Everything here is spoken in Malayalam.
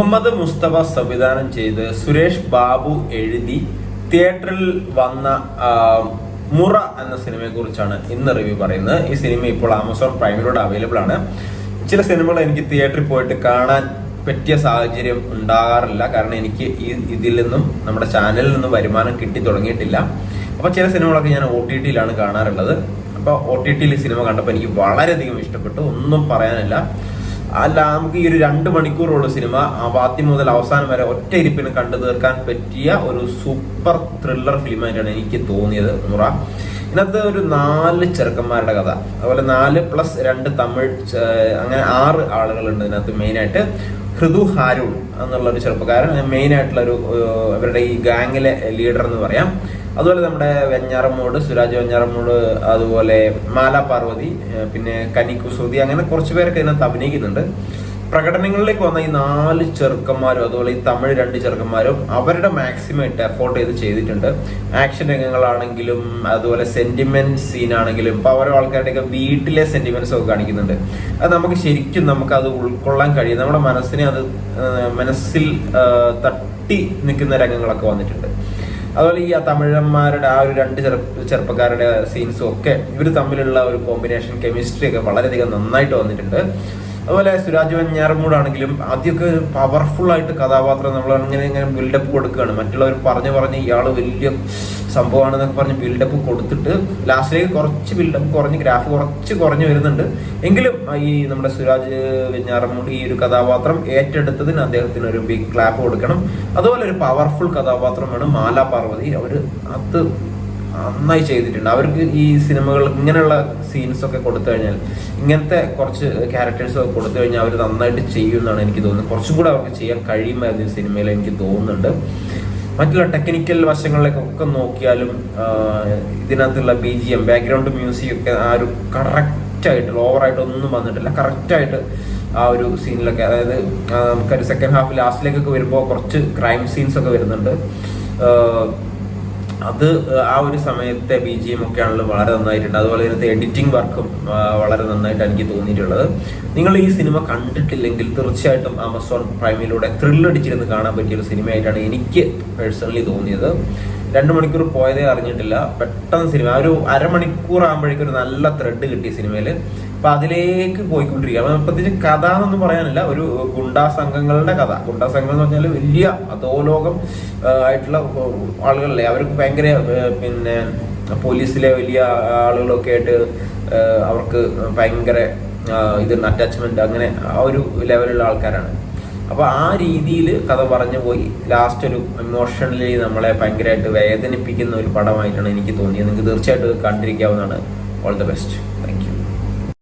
മുഹമ്മദ് മുസ്തഫ സംവിധാനം ചെയ്ത് സുരേഷ് ബാബു എഴുതി തിയേറ്ററിൽ വന്ന മുറ എന്ന സിനിമയെ കുറിച്ചാണ് ഇന്ന് റിവ്യൂ പറയുന്നത്. ഈ സിനിമ ഇപ്പോൾ ആമസോൺ പ്രൈമിലൂടെ അവൈലബിൾ ആണ്. ചില സിനിമകൾ എനിക്ക് തിയേറ്ററിൽ പോയിട്ട് കാണാൻ പറ്റിയ സാഹചര്യം ഉണ്ടാകാറില്ല, കാരണം എനിക്ക് ഇതിൽ നിന്നും നമ്മുടെ ചാനലിൽ നിന്നും വരുമാനം കിട്ടി തുടങ്ങിയിട്ടില്ല. അപ്പോൾ ചില സിനിമകളൊക്കെ ഞാൻ OTT കാണാറുള്ളത്. അപ്പോൾ OTT സിനിമ കണ്ടപ്പോൾ എനിക്ക് വളരെയധികം ഇഷ്ടപ്പെട്ടു, ഒന്നും പറയാനില്ല. അല്ല, നമുക്ക് ഈ ഒരു 2 മണിക്കൂറുള്ള സിനിമ ആദ്യം മുതൽ അവസാനം വരെ ഒറ്റ ഇരിപ്പിന് കണ്ടു തീർക്കാൻ പറ്റിയ ഒരു സൂപ്പർ ത്രില്ലർ ഫിലിമായിട്ടാണ് എനിക്ക് തോന്നിയത് മുറ. ഇതിനകത്ത് ഒരു 4 ചെറുക്കന്മാരുടെ കഥ, അതുപോലെ 4+2 തമിഴ്, അങ്ങനെ 6 ആളുകളുണ്ട് ഇതിനകത്ത്. മെയിനായിട്ട് ഹൃദു ഹാരൂൺ എന്നുള്ളൊരു ചെറുപ്പക്കാരൻ മെയിനായിട്ടുള്ളൊരു അവരുടെ ഈ ഗാങ്ങിലെ ലീഡർ എന്ന് പറയാം. അതുപോലെ നമ്മുടെ വെഞ്ഞാറമ്മൂട്, സുരാജ് വെഞ്ഞാറമ്മൂട്, അതുപോലെ മാല പാർവതി, പിന്നെ കനി കുസൃതി, അങ്ങനെ കുറച്ച് പേരൊക്കെ ഇതിനകത്ത് അഭിനയിക്കുന്നുണ്ട്. പ്രകടനങ്ങളിലേക്ക് വന്ന ഈ 4 ചെറുക്കന്മാരും അതുപോലെ ഈ തമിഴ് 2 ചെറുക്കന്മാരും അവരുടെ മാക്സിമം ഇട്ട് എഫോർട്ട് ചെയ്തിട്ടുണ്ട്. ആക്ഷൻ രംഗങ്ങളാണെങ്കിലും അതുപോലെ സെന്റിമെന്റ് സീൻ ആണെങ്കിലും ഇപ്പൊ ഓരോ ആൾക്കാരുടെയൊക്കെ വീട്ടിലെ സെന്റിമെന്റ്സ് ഒക്കെ കാണിക്കുന്നുണ്ട്. അത് നമുക്ക് ശരിക്കും അത് ഉൾക്കൊള്ളാൻ കഴിയും. നമ്മുടെ മനസ്സിൽ തട്ടി നിൽക്കുന്ന രംഗങ്ങളൊക്കെ വന്നിട്ടുണ്ട്. അതുപോലെ ഈ തമിഴന്മാരുടെ ആ ഒരു 2 ചെറുപ്പക്കാരുടെ സീൻസും ഒക്കെ ഇവർ തമ്മിലുള്ള ഒരു കോമ്പിനേഷൻ, കെമിസ്ട്രി ഒക്കെ വളരെയധികം നന്നായിട്ട് വന്നിട്ടുണ്ട്. അതുപോലെ സുരാജ് വെഞ്ഞാറമ്മൂടാണെങ്കിലും ആദ്യമൊക്കെ പവർഫുൾ ആയിട്ട് കഥാപാത്രം നമ്മൾ ഇങ്ങനെ ബിൽഡപ്പ് കൊടുക്കുകയാണ്. മറ്റുള്ളവർ പറഞ്ഞ് ഇയാൾ വലിയ സംഭവമാണെന്നൊക്കെ പറഞ്ഞ് ബിൽഡപ്പ് കൊടുത്തിട്ട് ലാസ്റ്റിലേക്ക് കുറച്ച് ബിൽഡപ്പ് കുറഞ്ഞ് ഗ്രാഫ് കുറഞ്ഞ് വരുന്നുണ്ട്. എങ്കിലും ഈ നമ്മുടെ സുരാജ് വെഞ്ഞാറമ്മൂട് ഈ ഒരു കഥാപാത്രം ഏറ്റെടുത്തതിന് അദ്ദേഹത്തിന് ഒരു ബിഗ് ക്ലാപ്പ് കൊടുക്കണം. അതുപോലെ ഒരു പവർഫുൾ കഥാപാത്രമാണ് മാല പാർവതി. അവർ അത് നന്നായി ചെയ്തിട്ടുണ്ട്. അവർക്ക് ഈ സിനിമകൾ ഇങ്ങനെയുള്ള സീൻസ് ഒക്കെ കൊടുത്തു കഴിഞ്ഞാൽ, ഇങ്ങനത്തെ കുറച്ച് ക്യാരക്ടേഴ്സ് ഒക്കെ കൊടുത്തു കഴിഞ്ഞാൽ അവർ നന്നായിട്ട് ചെയ്യുമെന്നാണ് എനിക്ക് തോന്നുന്നത്. കുറച്ചും കൂടെ അവർക്ക് ചെയ്യാൻ കഴിയുമായിരുന്നു ഈ സിനിമയിൽ എനിക്ക് തോന്നുന്നുണ്ട്. മറ്റുള്ള ടെക്നിക്കൽ വശങ്ങളിലേക്കൊക്കെ നോക്കിയാലും ഇതിനകത്തുള്ള BGM, ബാക്ക്ഗ്രൗണ്ട് മ്യൂസിക് ഒക്കെ ആ ഒരു കറക്റ്റായിട്ട്, ഓവറായിട്ട് ഒന്നും വന്നിട്ടില്ല. കറക്റ്റായിട്ട് ആ ഒരു സീനിലൊക്കെ, അതായത് നമുക്കൊരു സെക്കൻഡ് ഹാഫ് ലാസ്റ്റിലേക്കൊക്കെ വരുമ്പോൾ കുറച്ച് ക്രൈം സീൻസ് ഒക്കെ വരുന്നുണ്ട്. അത് ആ ഒരു സമയത്തെ BGM ഒക്കെ ആണല്ലോ വളരെ നന്നായിട്ടുണ്ട്. അതുപോലെ ഇതിനകത്ത് എഡിറ്റിംഗ് വർക്കും വളരെ നന്നായിട്ടാണ് എനിക്ക് തോന്നിയിട്ടുള്ളത്. നിങ്ങൾ ഈ സിനിമ കണ്ടിട്ടില്ലെങ്കിൽ തീർച്ചയായിട്ടും ആമസോൺ പ്രൈമിലൂടെ ത്രില്ലടിച്ചിരുന്ന് കാണാൻ പറ്റിയൊരു സിനിമയായിട്ടാണ് എനിക്ക് പേഴ്സണലി തോന്നിയത്. 2 മണിക്കൂർ പോയതേ അറിഞ്ഞിട്ടില്ല. പെട്ടെന്ന് സിനിമ ഒരു അരമണിക്കൂർ ആകുമ്പോഴേക്കും ഒരു നല്ല ത്രെഡ് കിട്ടി സിനിമയിൽ. അപ്പൊ അതിലേക്ക് പോയിക്കൊണ്ടിരിക്കുക. പ്രത്യേകിച്ച് കഥ എന്നൊന്നും പറയാനില്ല, ഒരു ഗുണ്ടാ സംഘങ്ങളുടെ കഥ. ഗുണ്ടാ സംഘങ്ങൾ എന്ന് പറഞ്ഞാൽ വലിയ അധോലോകം ആയിട്ടുള്ള ആളുകളല്ലേ, അവർക്ക് ഭയങ്കര പിന്നെ പോലീസിലെ വലിയ ആളുകളൊക്കെ ആയിട്ട് അവർക്ക് ഭയങ്കര അറ്റാച്ച്മെന്റ്, അങ്ങനെ ആ ഒരു ലെവലുള്ള ആൾക്കാരാണ്. അപ്പൊ ആ രീതിയിൽ കഥ പറഞ്ഞു പോയി ലാസ്റ്റ് ഒരു ഇമോഷണലി നമ്മളെ ഭയങ്കരമായിട്ട് വേദനിപ്പിക്കുന്ന ഒരു പടമായിട്ടാണ് എനിക്ക് തോന്നിയത്. നിങ്ങൾക്ക് തീർച്ചയായിട്ടും കണ്ടിരിക്കാവുന്നതാണ്. All the best. Thank U.